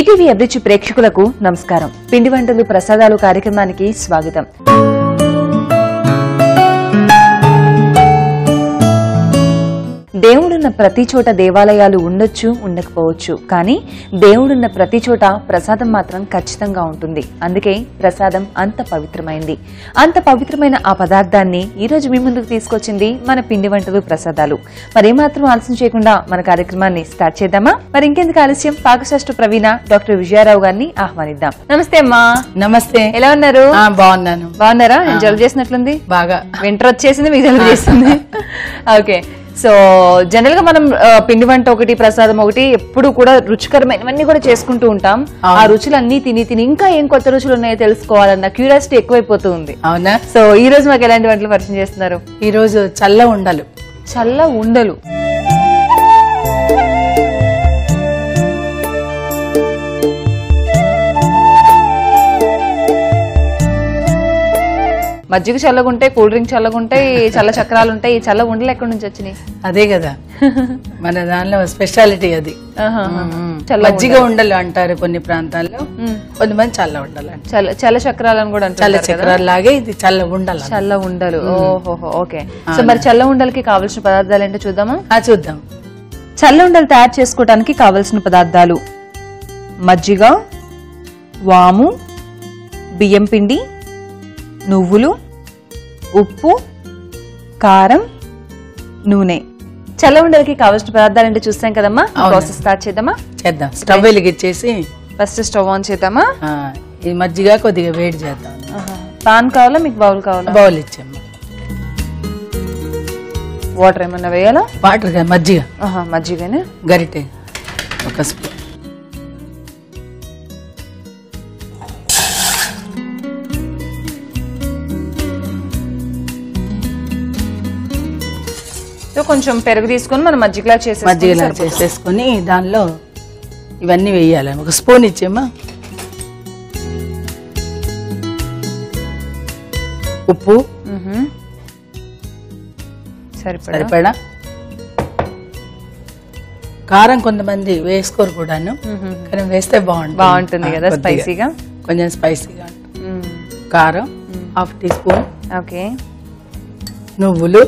ETV అభిరుచి ప్రేక్షకులకు నమస్కారం. పిండి వంటలు ప్రసాదాలు కార్యక్రమానికి స్వాగతం. దేవుడున్న ప్రతి చోట దేవాలయాలు ఉండొచ్చు, ఉండకపోవచ్చు. కానీ దేవుడున్న ప్రతి చోట ప్రసాదం మాత్రం ఖచ్చితంగా ఉంటుంది. అందుకే ప్రసాదం అంత పవిత్రమైంది. అంత పవిత్రమైన ఆ పదార్థాన్ని ఈ రోజు మీ ముందుకు తీసుకొచ్చింది మన పిండి వంటలు ప్రసాదాలు. మరేమాత్రం ఆలస్యం చేయకుండా మన కార్యక్రమాన్ని స్టార్ట్ చేద్దామా? మరి ఇంకెందుకు ఆలస్యం, పాకశాస్త్ర ప్రవీణ డాక్టర్ విజయారావు గారిని ఆహ్వానిద్దాం. నమస్తే అమ్మా. నమస్తే. ఎలా ఉన్నారు? బాగున్నాను. బాగున్నారా? జలుబు చేసినట్లుంది బాగా. వింటర్ వచ్చేసింది, మీకు జలుబు చేసింది. ఓకే. సో జనరల్ గా మనం పిండి వంట ఒకటి, ప్రసాదం ఒకటి, ఎప్పుడు కూడా రుచికరమైనవన్నీ కూడా చేసుకుంటూ ఉంటాం. ఆ రుచులన్నీ తిని తిని ఇంకా ఏం కొత్త రుచులు ఉన్నాయో తెలుసుకోవాలన్న క్యూరియాసిటీ ఎక్కువైపోతూ ఉంది. అవునా? సో ఈ రోజు మాకు ఎలాంటి వంటలు పరిచయం చేస్తున్నారు? ఈ రోజు చల్ల ఉండలు. చల్ల ఉండలు. మజ్జిగ చల్లగుంటాయి, కూల్ డ్రింక్ చల్లగుంటాయి, చల్ల చక్రాలు ఉంటాయి. ఈ చల్ల ఉండలు ఎక్కడి నుంచి వచ్చినాయి? అదే కదా మన దానిలో స్పెషాలిటీ అది. మజ్జిగ ఉండలు అంటారు కొన్ని ప్రాంతాల్లో, కొంతమంది చల్ల ఉండలు అంటారు. చల్ల చక్రాలను కూడా అంటారు. చల్ల చక్రాలు లాగే ఇది చల్ల ఉండలు. చల్ల ఉండలు. ఓహో, ఓకే. సో మరి చల్ల ఉండలకి కావలసిన పదార్థాలు ఏంటో చూద్దామా? చూద్దాం. చల్ల ఉండలు తయారు చేసుకోవడానికి కావలసిన పదార్థాలు: మజ్జిగ, వాము, బియ్యం పిండి, నువ్వులు, ఉప్పు, కారం, నూనె. చల్ల ఉండలకి కావాల్సిన పదార్థాలు అంటే చూస్తాం కదమ్మా. ప్రాసెస్ స్టార్ట్ చేద్దామా? చేద్దాం. స్టవ్ వెలిగించేసి ఫస్ట్ స్టవ్ ఆన్ చేద్దామా? ఈ మజ్జిగ కొద్దిగా వేడి చేద్దాం. పాన్ కావాలా మీకు? బౌల్ కావాలా? బౌల్ ఇచ్చాము. వాటర్ ఏమన్నా వేయాలా? వాటర్ మజ్జిగ. మజ్జిగనే. గరిటె ఒక స్పూన్. కొంచెం పెరుగు తీసుకొని మనం మజ్జిగలా చేసేసుకొని దానిలో ఇవన్నీ వేయాలి. ఒక స్పూన్ ఇచ్చేమా. ఉప్పు సరిపడా. కారం కొంతమంది వేసుకోరు కూడాను, కానీ వేస్తే బాగుంటుంది కదా, స్పైసీగా. కొంచెం స్పైసీగా. కారం హాఫ్ టీ స్పూన్. ఓకే. నువ్వులు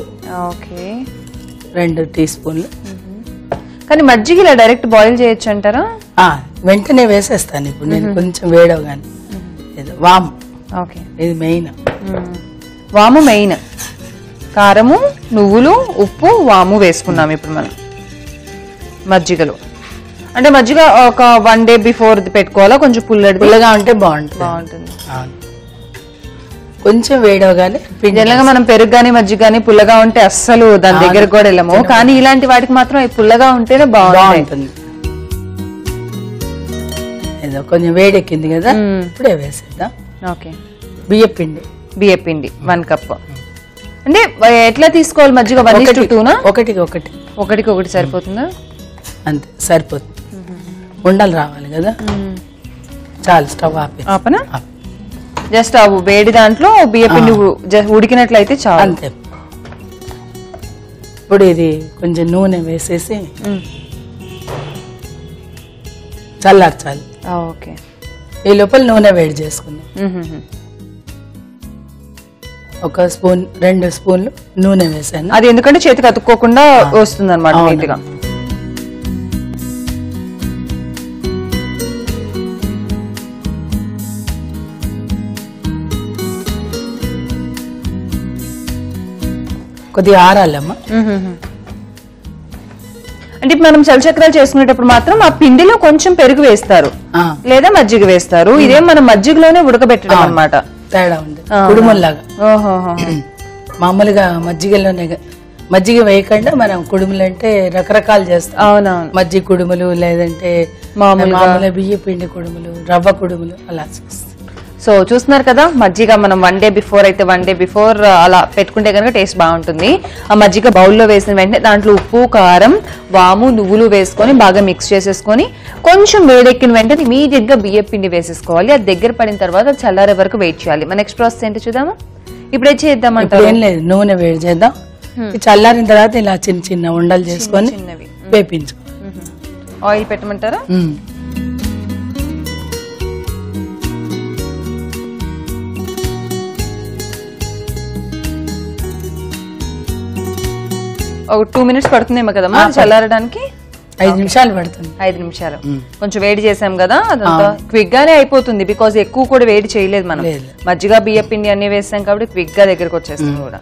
ఓకే 2 టీ స్పూన్లు. కానీ మజ్జిగ ఇలా డైరెక్ట్ బాయిల్ చేయొచ్చు అంటారా? వెంటనే వేసేస్తాను ఇప్పుడు నేను, కొంచెం వేడవగానే. వాము. ఓకే, ఇది మెయిన్. వాము మెయిన్. కారము, నువ్వులు, ఉప్పు, వాము వేసుకున్నాం ఇప్పుడు మనం మజ్జిగలో. అంటే మజ్జిగ ఒక 1 డే బిఫోర్ పెట్టుకోవాలా? కొంచెం పుల్లగా ఉంటే బాగుంటుంది. కొంచెం వేడవగానే. జనరల్గా మనం పెరుగు గానీ మజ్జిగ గానీ పుల్లగా ఉంటే అస్సలు దాని దగ్గర కూడా వెళ్ళము, కానీ ఇలాంటి వాటికి మాత్రం పుల్లగా ఉంటేనే బాగుంటుంది. ఏదో కొంచెం వేడెక్కింది కదా, ఇప్పుడే వేసేద్దాం. ఓకే. బియ్యపిండి 1 కప్. అంటే ఎట్లా తీసుకోవాలి మజ్జిగ? 1:2 ఒకటికి సరిపోతుందా? అంతే సరిపోతుంది. ఉండలు రావాలి కదా, చాలు. స్టవ్ ఆపనా? జస్ట్ ఆ వేడి దాంట్లో బియ్యపిండి ఉడికినట్లయితే చాలు. అంతే. ఇప్పుడు ఇది కొంచెం నూనె వేసేసి చల్లార్చాలి. ఓకే. ఈ లోపల నూనె వేడి చేసుకుందాం. ఒక స్పూన్ 2 స్పూన్లు నూనె వేసాను. అది ఎందుకంటే చేతికి అతుక్కోకుండా వస్తుంది అనమాట నీట్గా. కొద్దిగా ఆరాలమ్మా. అంటే మనం చల్లచక్రాలు చేసుకునేటప్పుడు మాత్రం ఆ పిండిలో కొంచెం పెరుగు వేస్తారు లేదా మజ్జిగ వేస్తారు. ఇదేం మనం మజ్జిగలోనే ఉడకబెట్టడం అన్నమాట. తేడా ఉంది. కుడుముల్లాగా. మామూలుగా మజ్జిగ వేయకుండా మనం కుడుములు అంటే రకరకాలు చేస్తాం. అవునవును. మజ్జిగ కుడుములు, లేదంటే మామూలుగా బియ్య పిండి కుడుములు, రవ్వ కుడుములు అలా చేస్తాం. సో చూస్తున్నారు కదా, మజ్జిగ మనం 1 డే బిఫోర్ అయితే 1 డే బిఫోర్ అలా పెట్టుకుంటే కనుక టేస్ట్ బాగుంటుంది. ఆ మజ్జిగ బౌల్లో వేసిన వెంటనే దాంట్లో ఉప్పు, కారం, వాము, నువ్వులు వేసుకొని బాగా మిక్స్ చేసేసుకొని కొంచెం వేడెక్కిన వెంటనే ఇమీడియట్ గా బియ్యం పిండి వేసేసుకోవాలి. అది దగ్గర పడిన తర్వాత చల్లారే వరకు వెయిట్ చేయాలి. మన నెక్స్ట్ ప్రాసెస్ ఏంటో చూద్దామా? ఇప్పుడు ఏం చేద్దామంటే, ఏం లేదు, నూనె వేడి చేద్దాం. చల్లారిన తర్వాత ఇలా చిన్న చిన్న ఉండలు చేసుకొని వేపించుకో. ఆయిల్ పెట్టమంటారా? ఒక 2 minutes పడుతుందేమో కదమ్మా చల్లారడానికి? 5 నిమిషాలు పడుతుంది. 5 నిమిషాలు. కొంచెం వేడి చేసాం కదా, అదంతా క్విక్ గానే అయిపోతుంది. బికాస్ ఎక్కువ కూడా వేడి చేయలేదు మనం, మజ్జిగ బియ్య పిండి అన్ని వేస్తాం కాబట్టి క్విక్ గా దగ్గరకు వచ్చేస్తుంది కూడా.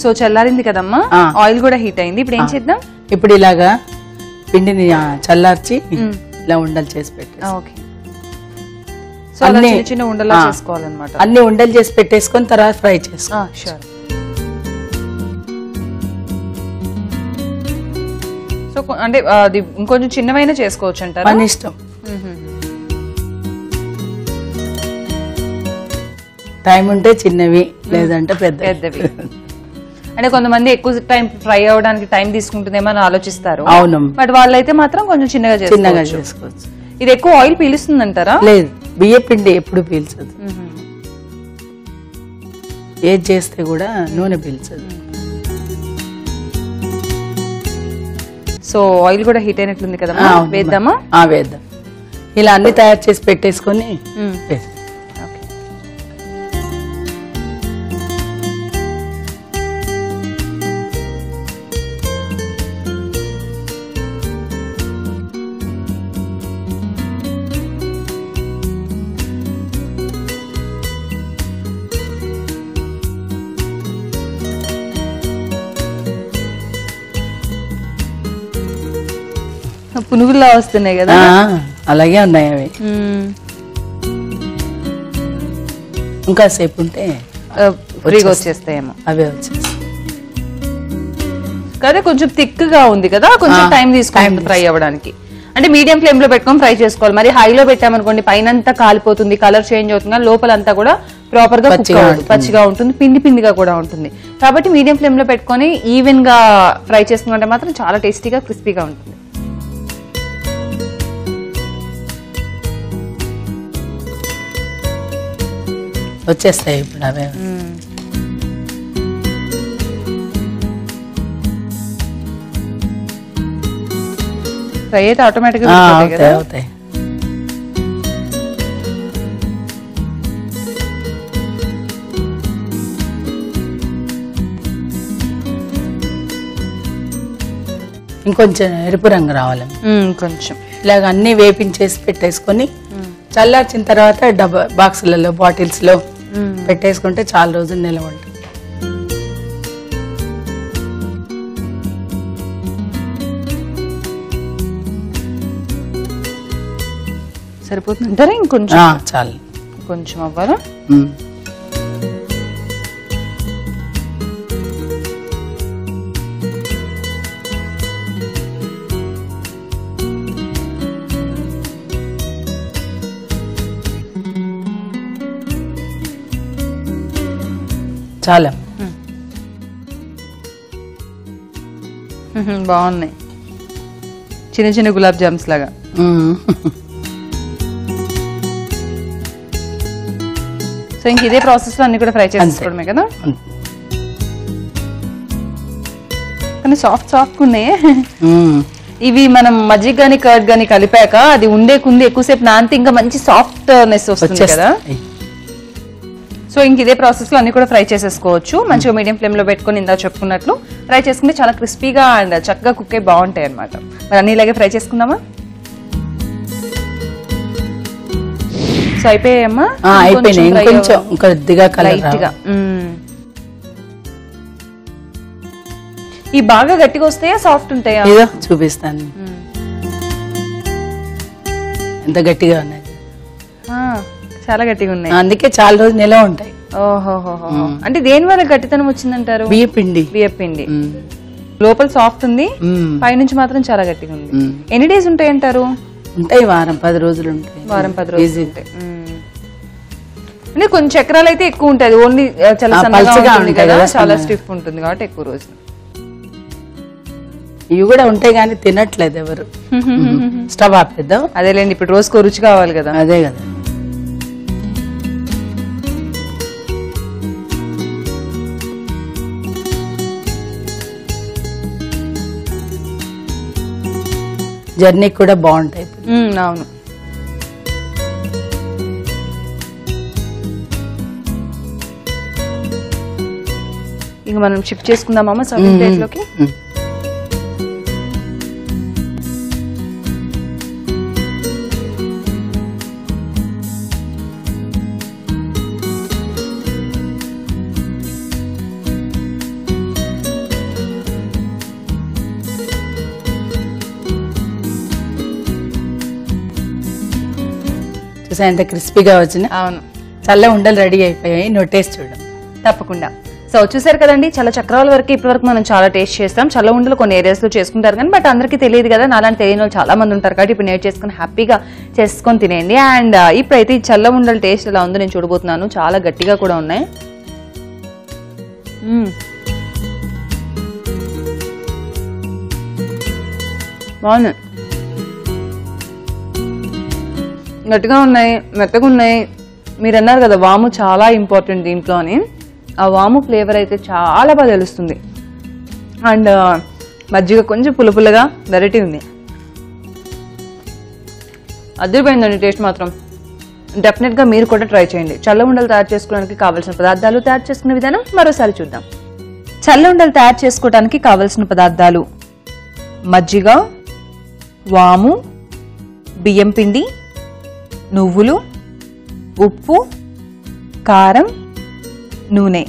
సో చల్లారింది కదమ్మా, ఆయిల్ కూడా హీట్ అయింది. ఇప్పుడు ఏం చేద్దాం? ఇప్పుడు ఇలాగా పిండిని చల్లార్చి ఇలా ఉండలు చేసి పెట్టేసి, ఓకే. సో అలా చిన్న చిన్న ఉండలా చేసుకోవాలన్నమాట. అన్ని ఉండలు చేసి పెట్టేసుకొని తర్వాత ఫ్రై చేసుకో. షూర్. సో అంటే అది ఇంకొంచెం చిన్నవైనా చేసుకోవచ్చు అంటారా? మన ఇష్టం. టైం ఉంటే చిన్నవి, లేదంటే పెద్దవి. అంటే కొంతమంది ఎక్కువ టైం ఫ్రై అవడానికి టైం తీసుకుంటుందేమో అని ఆలోచిస్తారు. అవును. బట్ వాళ్ళైతే మాత్రం కొంచెం చిన్నగా చేసుకోవచ్చు. ఇది ఎక్కువ ఆయిల్ పీలుస్తుంది అంటారా? లేదు, బియ్య పిండి ఎప్పుడు పీల్చదు. ఏది చేస్తే కూడా నూనె పీల్చదు. సో ఆయిల్ కూడా హీట్ అయినట్లుంది కదా, వేద్దామా? వేద్దాం. ఇలా అన్ని తయారు చేసి పెట్టేసుకొని పునుగుల్లా వస్తున్నాయి కదా, అలాగే ఉన్నాయి అవి. ఇంకా సేపు ఉంటే ఫ్రీగా వచ్చేస్తాయేమో. అవే వచ్చేస్తాయి కదా. కొంచెం థిక్ గా ఉంది కదా, కొంచెం టైం తీసుకుంటుంది ఫ్రై అవ్వడానికి. అంటే మీడియం ఫ్లేమ్ లో పెట్టుకొని ఫ్రై చేసుకోవాలి. మరి హైలో పెట్టామనుకోండి పైన అంతా కాలిపోతుంది, కలర్ చేంజ్ అవుతుంది, లోపలంతా కూడా ప్రాపర్ గా పచ్చిగా ఉంటుంది, పిండి పిండిగా కూడా ఉంటుంది. కాబట్టి మీడియం ఫ్లేమ్ లో పెట్టుకొని ఈవెన్ గా ఫ్రై చేసుకుంటే మాత్రం చాలా టేస్టీగా క్రిస్పీగా ఉంటుంది. వచ్చేస్తాయి ఇప్పుడు అవే. ఫ్రై అయితే ఆటోమేటిక్ గా అవుతాయి. ఇంకొంచెం ఎరుపు రంగు రావాలి కొంచెం. ఇలాగ అన్ని వేపించేసి పెట్టేసుకొని చల్లార్చిన తర్వాత బాక్సులలో బాటిల్స్ లో పెట్టేసుకుంటే చాలా రోజులు నిల్వ ఉంటుంది. సరిపోతుందంటారా? ఇంకొంచెం చాలు, కొంచెం అవ్వాలా? చాలా బాగున్నాయి, చిన్న చిన్న గులాబ్ జామ్స్ లాగా. సో ఇంక ఇదే ప్రాసెస్ లో అన్ని కూడా ఫ్రై చేసుకోవడమే కదా. కానీ సాఫ్ట్ ఉన్నాయే ఇవి. మనం మజ్జిగ గానీ కర్డ్ గానీ కలిపాక అది ఉండే కుంది ఎక్కువసేపు నాంతి ఇంకా మంచి సాఫ్ట్నెస్ వస్తుంది కదా. సో ఇంక ఇదే ప్రాసెస్ లో అన్ని కూడా ఫ్రై చేసేసుకోవచ్చు. మంచిగా మీడియం ఫ్లేమ్ లో పెట్టుకుని ఇందా చెప్పుకున్నట్లు ఫ్రై చేసుకుంటే చాలా క్రిస్పీగా అండ్ చక్కగా కుక్ అయి బాగుంటాయి అనమాట. మరి అన్ని ఇలాగే ఫ్రై చేసుకుందామా? సో అయిపోయాయమ్మా? ఈ బాగా గట్టిగా వస్తాయా సాఫ్ట్ ఉంటాయా? చూపిస్తాను ఎంత గట్టిగా ఉన్నాయి. చాలా గట్టిగా ఉన్నాయి, అందుకే చాలా రోజులు నిల్వ ఉంటాయి. ఓహోహో. అంటే దేని వల్ల గట్టితనం వచ్చిందంటారు? బియ్య పిండి లోపల సాఫ్ట్ ఉంది, పైనుంచి మాత్రం చాలా గట్టిగా ఉంది. ఎన్ని డేస్ ఉంటాయి అంటారు? ఉంటాయి వారం 10 రోజులు ఉంటాయి. వారం 10 రోజులు ఉంటాయి. అంటే కొంచెం చక్రాలు అయితే ఎక్కువ ఉంటాయి, ఓన్లీ చాలా సన్నగా ఉంటుంది కదా, చాలా స్టిఫ్ ఉంటుంది కాబట్టి ఎక్కువ రోజులు. ఇవి కూడా ఉంటాయి కానీ తినట్లేదు ఎవరు. స్టవ్ ఆపేద్దాం. అదేలేండి, ఇప్పుడు రోజుకో రుచి కావాలి కదా. అదే కదా. జర్నీ కూడా బాగుంటాయి. అవును. ఇంక మనం షిఫ్ట్ చేసుకుందామా సర్వింగ్ ప్లేట్ లోకి? చూసా ఎంత క్రిస్పీగా వచ్చినాయి. అవును, చల్ల ఉండలు రెడీ అయిపోయాయి. నువ్వు టేస్ట్ చూడండి. తప్పకుండా. సో చూసారు కదండి, చాలా చక్రాల వరకు ఇప్పటివరకు మనం చాలా టేస్ట్ చేస్తాం. చల్ల ఉండలు కొన్ని ఏరియాస్ లో చేసుకుంటారు కానీ బట్ అందరికీ తెలియదు కదా, నాలాంటి తెలియని వాళ్ళు చాలా మంది ఉంటారు కాబట్టి ఇప్పుడు నేర్చు చేసుకుని హ్యాపీగా చేసుకొని తినేయండి. అండ్ ఇప్పుడైతే ఈ చల్ల ఉండల టేస్ట్ ఎలా ఉందో నేను చూడబోతున్నాను. చాలా గట్టిగా కూడా ఉన్నాయి. బాగున్నాయి, గట్టిగా ఉన్నాయి, మెత్తగా ఉన్నాయి. మీరు అన్నారు కదా వాము చాలా ఇంపార్టెంట్ దీంట్లో అని. ఆ వాము ఫ్లేవర్ అయితే చాలా బాగా తెలుస్తుంది. అండ్ మజ్జిగ కొంచెం పుల్లపుల్లగా వెరైటీ ఉంది. అదిరిపోయిందండి టేస్ట్ మాత్రం. డెఫినెట్గా మీరు కూడా ట్రై చేయండి. చల్ల ఉండలు తయారు చేసుకోవడానికి కావాల్సిన పదార్థాలు, తయారు చేసుకునే విధానం మరోసారి చూద్దాం. చల్ల ఉండలు తయారు చేసుకోవడానికి కావలసిన పదార్థాలు: మజ్జిగ, వాము, బియ్యం పిండి, నువ్వులు, ఉప్పు, కారం, నూనె.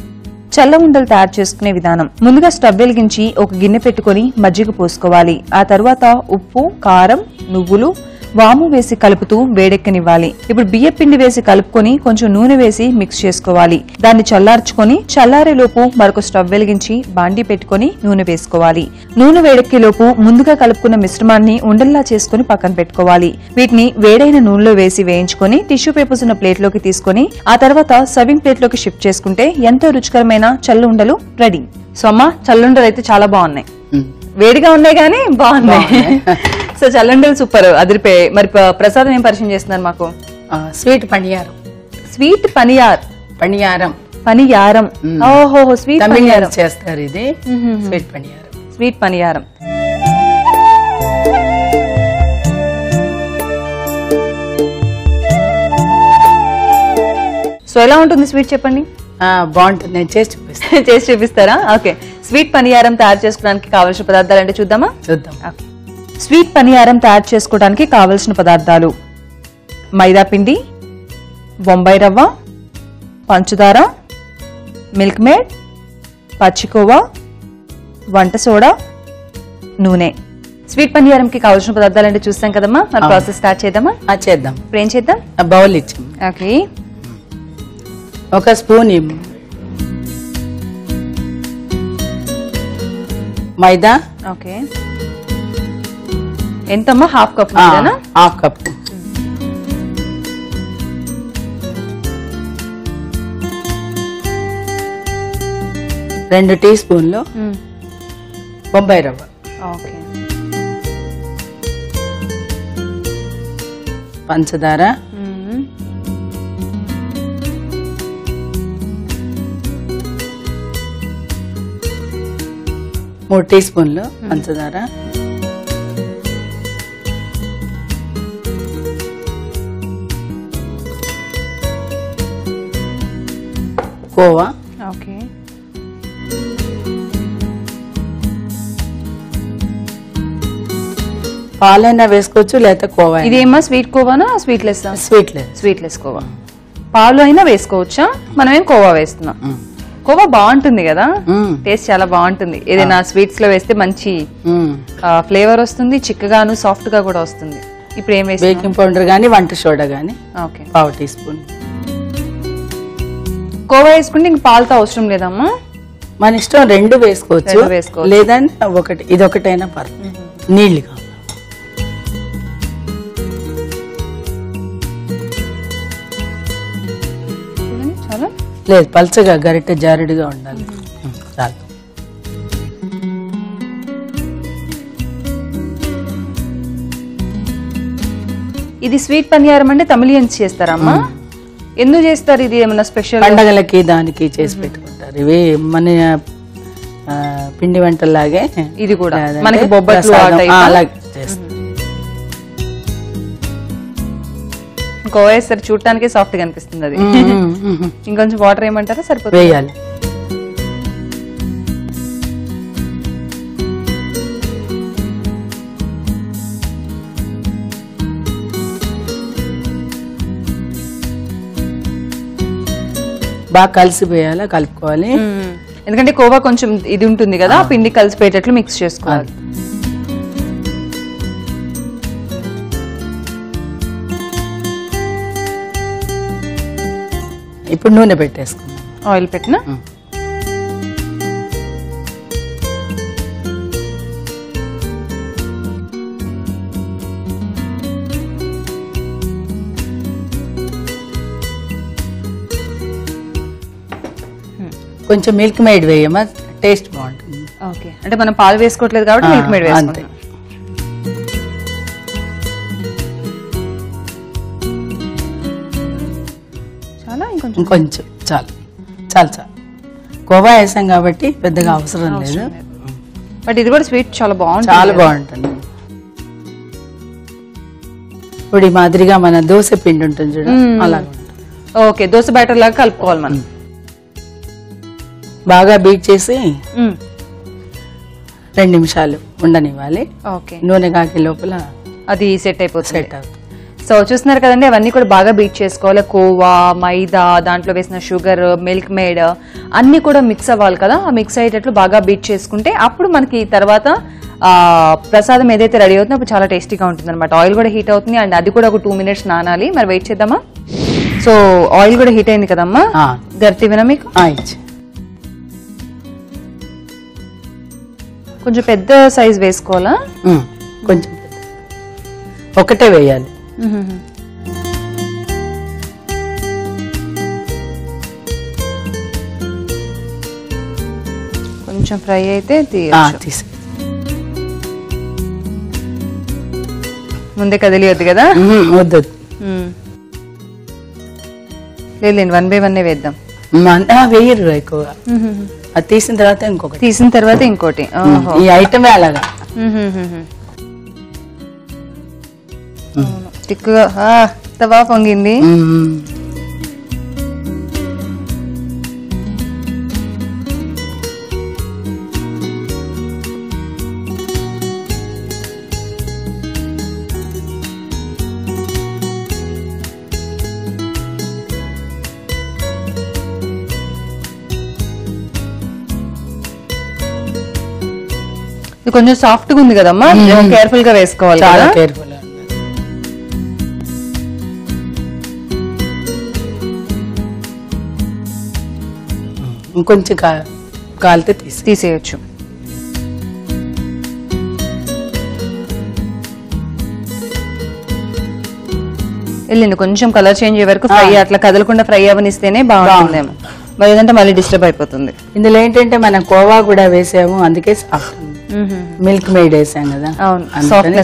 చల్ల ఉండలు తయారు చేసుకునే విధానం: ముందుగా స్టవ్ వెలిగించి ఒక గిన్నె పెట్టుకుని మజ్జిగ పోసుకోవాలి. ఆ తర్వాత ఉప్పు, కారం, నువ్వులు, వాము వేసి కలుపుతూ వేడెక్కనివ్వాలి. ఇప్పుడు బియ్యం పిండి వేసి కలుపుకొని కొంచెం నూనె వేసి మిక్స్ చేసుకోవాలి. దాన్ని చల్లార్చుకొని చల్లారేలోపు మరొక స్టవ్ వెలిగించి బాండీ పెట్టుకుని నూనె వేసుకోవాలి. నూనె వేడెక్కేలోపు ముందుగా కలుపుకున్న మిశ్రమాన్ని ఉండల్లా చేసుకుని పక్కన పెట్టుకోవాలి. వీటిని వేడైన నూనెలో వేసి వేయించుకొని టిష్యూ పేపర్స్ ఉన్న ప్లేట్ లోకి తీసుకుని ఆ తర్వాత సర్వింగ్ ప్లేట్ లోకి షిఫ్ట్ చేసుకుంటే ఎంతో రుచికరమైన చల్ల ఉండలు రెడీ. సో అమ్మ, చల్లుండలు అయితే చాలా బాగున్నాయి. వేడిగా ఉన్నాయి కానీ బాగున్నాయి. సో చల్లండలు సూపర్, అదిరిపోయాయి. మరి ప్రసాదం ఏం పరిచయం చేస్తున్నారు మాకు? స్వీట్ పనియారం. స్వీట్ పనియారం. ఓహో, స్వీట్ పనియారం చేస్తారు. ఇది sweet paniyaram. Sweet paniyaram. So ఎలా ఉంటుంది స్వీట్ చెప్పండి? బాగుంటుంది, నేను చేసి చూపిస్తాను. చేసి చూపిస్తారా? ఓకే. స్వీట్ పనియారం తయారు చేసుకోవడానికి కావాల్సిన పదార్థాలు అంటే చూద్దామా? చూద్దాం. స్వీట్ పనియారం తయారు చేసుకోవడానికి కావలసిన పదార్థాలు: మైదా పిండి, బొంబాయి రవ్వ, పంచదార, మిల్క్ మేడ్, పచ్చికోవా, వంట సోడా, నూనె. స్వీట్ పనియారంకి కావాల్సిన పదార్థాలు అంటే చూస్తాం కదమ్మా, మన ప్రాసెస్ స్టార్ట్ చేద్దామా? చేద్దాం. ఇప్పుడు ఏం చేద్దాం? బౌల్ ఇచ్చాం. ఓకే. ఒక స్పూన్ మైదా. ఓకే. ఎంతమ్మా? Half cup. Half cup. రెండు టీ స్పూన్లు బొంబాయి రవ్వ. ఓకే. పంచదార, 3 టీ స్పూన్లు పంచదార, కోవా. ఓకే. పాలైనా వేసుకోవచ్చు లేకపోతే కోవా. ఇదేమో స్వీట్ కోవానా స్వీట్లెస్? స్వీట్లెస్ కోవా. పాలు అయినా వేసుకోవచ్చా? మనమేం కోవా వేస్తున్నాం. కోవా బాగుంటుంది కదా, టేస్ట్ చాలా బాగుంటుంది. ఏదైనా స్వీట్స్ లో వేస్తే మంచి ఫ్లేవర్ వస్తుంది, చిక్కగాను సాఫ్ట్ గా కూడా వస్తుంది. ఇప్పుడు ఏం వేస్తాం? బేకింగ్ పౌడర్ గానీ వంట సోడా గానీ పావు టీ స్పూన్. కోవా వేసుకుంటే ఇంక పాలతో అవసరం లేదమ్మా? మన ఇష్టం, రెండు వేసుకోవచ్చు. లేదంటే ఒకటి, ఇది ఒకటైనా పర్లేదు. నీళ్ళు కావాలి. లేదు, పల్చగా గరిటె జారుడుగా ఉండాలి. చాలు. ఇది స్వీట్ పనియారం అంటే తమిళియన్స్ చేస్తారమ్మా? ఎందుకు చేస్తారు? ఇది ఏమన్నా స్పెషల్? పండగలకి దానికి చేసి పెట్టుకుంటారు. ఇవి మన పిండి వంటలాగే ఇది కూడా మనకి బొబ్బట్లు అలాగే చేస్తారు. కోవా వేస్తారు, చూడటానికి సాఫ్ట్ గా అనిపిస్తుంది. అది ఇంకొంచెం వాటర్ ఏమంటారా? సరిపోతుంది. వేయాలి. బాగా కలిసిపోయాలా, కలుపుకోవాలి. ఎందుకంటే కోవా కొంచెం ఇది ఉంటుంది కదా, పిండి కలిసిపోయేటట్లు మిక్స్ చేసుకోవాలి. ఇప్పుడు నూనె పెట్టేసుకుందాం. ఆయిల్ పెట్టినా కొంచెం మిల్క్ మేడ్ వేయమా, టేస్ట్ బాగుంటుంది. ఓకే, అంటే మనం పాలు వేసుకోవట్లేదు కాబట్టి మిల్క్ మేడ్ వేసుకుంటాం. చాలా ఇంకొంచెం చాలు చాలు చాలు. కోవా వేసాం కాబట్టి పెద్దగా అవసరం లేదు. బట్ ఇది కూడా స్వీట్ చాలా బాగుంటుంది. చాలా బాగుంటుంది. ఇప్పుడు ఈ మాదిరిగా మన దోశ పిండి ఉంటుంది చూడ, అలా ఓకే, దోశ బ్యాటర్ లాగా కలుపుకోవాలి మనం. బాగా బీట్ చేసి 2 నిమిషాలు ఉండనివ్వాలి. ఓకే, నూనె కాకి లోపల అది సెట్ అయిపోతుంది. సెట్ అవుతుంది. సో చూస్తున్నారు కదండి, అవన్నీ కూడా బాగా బీట్ చేసుకోవాలి. కోవా, మైదా, దాంట్లో వేసిన షుగర్, మిల్క్ మేడ్ అన్ని కూడా మిక్స్ అవ్వాలి కదా. ఆ మిక్స్ అయ్యేటట్లు బాగా బీట్ చేసుకుంటే అప్పుడు మనకి తర్వాత ప్రసాదం ఏదైతే రెడీ అవుతుందో అప్పుడు చాలా టేస్టీగా ఉంటుంది అనమాట. ఆయిల్ కూడా హీట్ అవుతుంది అండ్ అది కూడా ఒక 2 మినిట్స్ నానాలి. మరి వెయిట్ చేద్దామా? సో ఆయిల్ కూడా హీట్ అయింది కదమ్మా, గర్తివినా మీకు? కొంచెం పెద్ద సైజ్ వేసుకోవాలా? కొంచెం ఒకటే వేయాలి. కొంచెం ఫ్రై అయితే తీసి ముందే కదిలియొద్దు కదా? వద్దు, లేదు 1 by 1 వేద్దాం. వేయరు ఎక్కువగా. అది తీసిన తర్వాత ఇంకొకటి, తీసిన తర్వాత ఇంకోటి. ఈ ఐటమే అలాగా తిక్కుగా తవా పొంగింది. ఇది కొంచెం సాఫ్ట్ గా ఉంది కదమ్మా, కేర్ఫుల్ గా వేసుకోవాలి. చాలా కేర్ఫుల్. ఇంకొంచెం కాలితే తీసేయచ్చు. వెళ్ళింది కొంచెం కలర్ చేంజ్ అయ్యే వరకు ఫ్రై, అట్లా కదలకుండా ఫ్రై అవనిస్తేనే బాగుంటుందేమో. మరి ఏదంటే మళ్ళీ డిస్టర్బ్ అయిపోతుంది. ఇందులో ఏంటంటే మనం కోవా కూడా వేసాము, అందుకే సాఫ్ట్. మిల్క్ మేడ్ వేసాం కదా,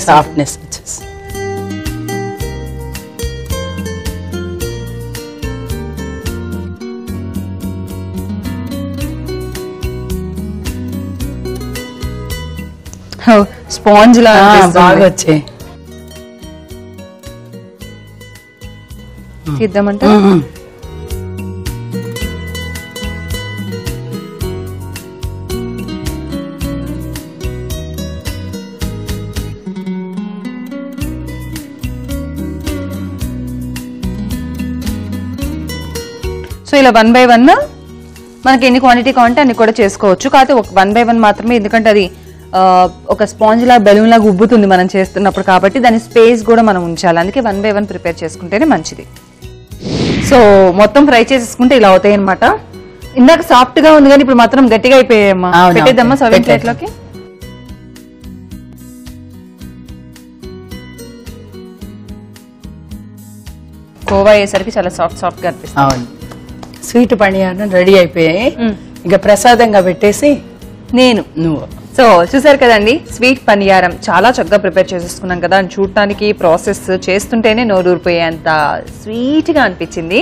సాఫ్ట్నెస్ వచ్చేసి. స్పాంజ్ లా బాగా వచ్చాయి. తీద్దామంటే సో ఇలా 1 by 1 మనకి ఎన్ని క్వాంటిటీ కావాలంటే అన్ని కూడా చేసుకోవచ్చు. కాకపోతే ఒక 1 by 1 మాత్రమే, ఎందుకంటే అది ఒక స్పాంజ్ లా బెలూన్ లాగా ఉబ్బుతుంది మనం చేస్తున్నప్పుడు, కాబట్టి దాని స్పేస్ కూడా మనం ఉంచాలి. అందుకే 1 by 1 ప్రిపేర్ చేసుకుంటేనే మంచిది. సో మొత్తం ఫ్రై చేసేసుకుంటే ఇలా అవుతాయి అనమాట. ఇందాక సాఫ్ట్ గా ఉంది కానీ ఇప్పుడు మాత్రం గట్టిగా అయిపోయాయమ్మా. పెట్టేద్దామా సర్వింగ్ ప్లేట్ లోకి? కోవా అయ్యేసరికి చాలా సాఫ్ట్ గా అనిపిస్తుంది. అవును, స్వీట్ పనియారం రెడీ అయిపోయాయి. ఇక ప్రసాదంగా పెట్టేసి నువ్వు సో చూసారు కదండి, స్వీట్ పనియారం చాలా చక్కగా ప్రిపేర్ చేసేసుకున్నాం కదా. చూడటానికి ప్రాసెస్ చేస్తుంటేనే నోరూరిపోయేంత స్వీట్ గా అనిపించింది.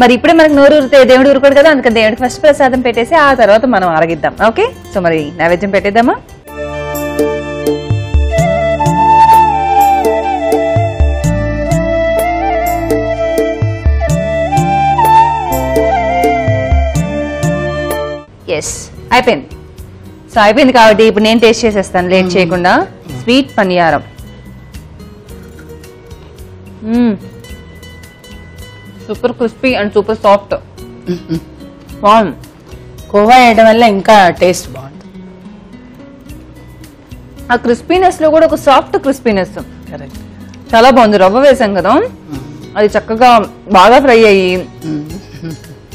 మరి ఇప్పుడే మనకు నోరూరితే దేవుడు ఊరుకోడు కదా, అందుకని దేవుడికి ఫస్ట్ ప్రసాదం పెట్టేసి ఆ తర్వాత మనం ఆరగిద్దాం. ఓకే, సో మరి నైవేద్యం పెట్టేద్దామా? ఎస్, అయిపోయింది. సో అయిపోయింది కాబట్టి ఇప్పుడు నేను టేస్ట్ చేసేస్తాను లేట్ చేయకుండా. Sweet paniyaram super crispy and super soft. బాగుంది. కోవా వేయడం వల్ల ఇంకా టేస్ట్ బాగుంది. ఆ క్రిస్పీనెస్ లో కూడా ఒక సాఫ్ట్ క్రిస్పీనెస్. కరెక్ట్, చాలా బాగుంది. రవ్వ వేసాం కదా, అది చక్కగా బాగా ఫ్రై అయ్యి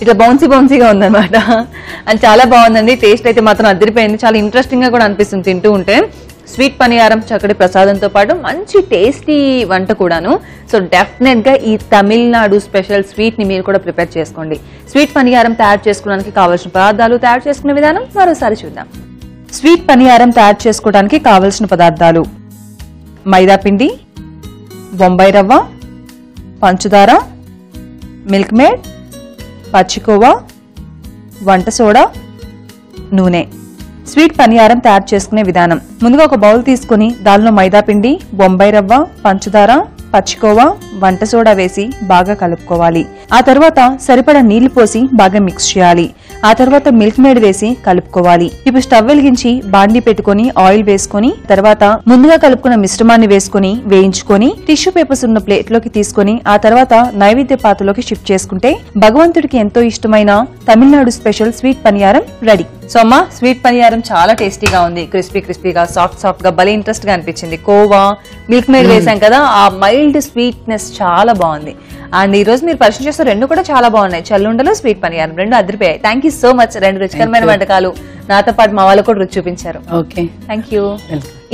ఇట్లా బౌన్సీగా ఉందన్నమాట. అండ్ చాలా బాగుందండి. టేస్ట్ అయితే మాత్రం అదిరిపోయింది. చాలా ఇంట్రెస్టింగ్ గా కూడా అనిపిస్తుంది తింటూ ఉంటే. స్వీట్ పనియారం చక్కటి ప్రసాదంతో పాటు మంచి టేస్టీ వంట కూడాను. సో డెఫినెట్ గా ఈ తమిళనాడు స్పెషల్ స్వీట్ ని మీరు కూడా ప్రిపేర్ చేసుకోండి. స్వీట్ పనియారం తయారు చేసుకోవడానికి కావాల్సిన పదార్థాలు, తయారు చేసుకునే విధానం మరోసారి చూద్దాం. స్వీట్ పనియారం తయారు చేసుకోవడానికి కావలసిన పదార్థాలు: మైదా పిండి, బొంబాయి రవ్వ, పంచదార, మిల్క్ మేడ్, పచ్చికోవా, వంట సోడా, నూనె. స్వీట్ పనియారం తయారు చేసుకునే విధానం: ముందుగా ఒక బౌల్ తీసుకుని దానిలో మైదా పిండి, బొంబాయి రవ్వ, పంచదార, పచ్చికోవా, వంట సోడా వేసి బాగా కలుపుకోవాలి. ఆ తర్వాత సరిపడా నీళ్లు పోసి బాగా మిక్స్ చేయాలి. ఆ తర్వాత మిల్క్ మేడ్ వేసి కలుపుకోవాలి. ఇప్పుడు స్టవ్ వెలిగించి బాండీ పెట్టుకుని ఆయిల్ వేసుకుని తర్వాత ముందుగా కలుపుకున్న మిశ్రమాన్ని వేసుకుని వేయించుకొని టిష్యూ పేపర్స్ ఉన్న ప్లేట్ లోకి తీసుకుని ఆ తర్వాత నైవేద్య పాత్రలోకి షిఫ్ట్ చేసుకుంటే భగవంతుడికి ఎంతో ఇష్టమైన Tamil Nadu special sweet paniyaram ready. So అమ్మా, స్వీట్ పనియారం చాలా టేస్టీగా ఉంది. క్రిస్పీగా సాఫ్ట్ గా భలే ఇంట్రెస్ట్ గా అనిపించింది. కోవా, మిల్క్ మేడ్ వేసాం కదా, ఆ మైల్డ్ స్వీట్నెస్ చాలా బాగుంది. అండ్ ఈ రోజు మీరు పరిచయం చేస్తే రెండు కూడా చాలా బాగున్నాయి. చల్లుండలు, స్వీట్ పనియారం రెండు అదిరిపోయాయి. Thank you so much. రెండు రుచికరమైన వంటకాలు నాతో పాటు మా వాళ్ళు కూడా రుచి చూపించారు. Okay, thank you.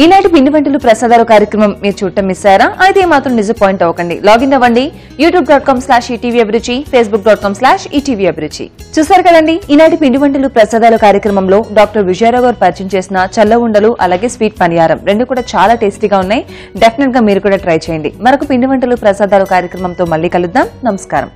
ఈనాటి పిండి వంటలు ప్రసాదాలు కార్యక్రమం మీరు చూడటం మిస్ అయ్యారా? అయితే మాత్రం డిసప్పాయింట్ అవ్వకండి. లాగిన్ అవ్వండి youtube.com/etvabruchi, facebook.com/etvabruchi. చూసారు కదండి, ఈనాటి పిండి వంటలు ప్రసాదాలు కార్యక్రమంలో డాక్టర్ విజయరావు గారు పరిచయం చేసిన చల్ల ఉండలు అలాగే స్వీట్ పనియారం రెండు కూడా చాలా టేస్టీగా ఉన్నాయి. డెఫినెట్ గా మీరు కూడా ట్రై చేయండి. మరొక పిండి వంటలు ప్రసాదాలు కార్యక్రమంతో మళ్ళీ కలుద్దాం. నమస్కారం.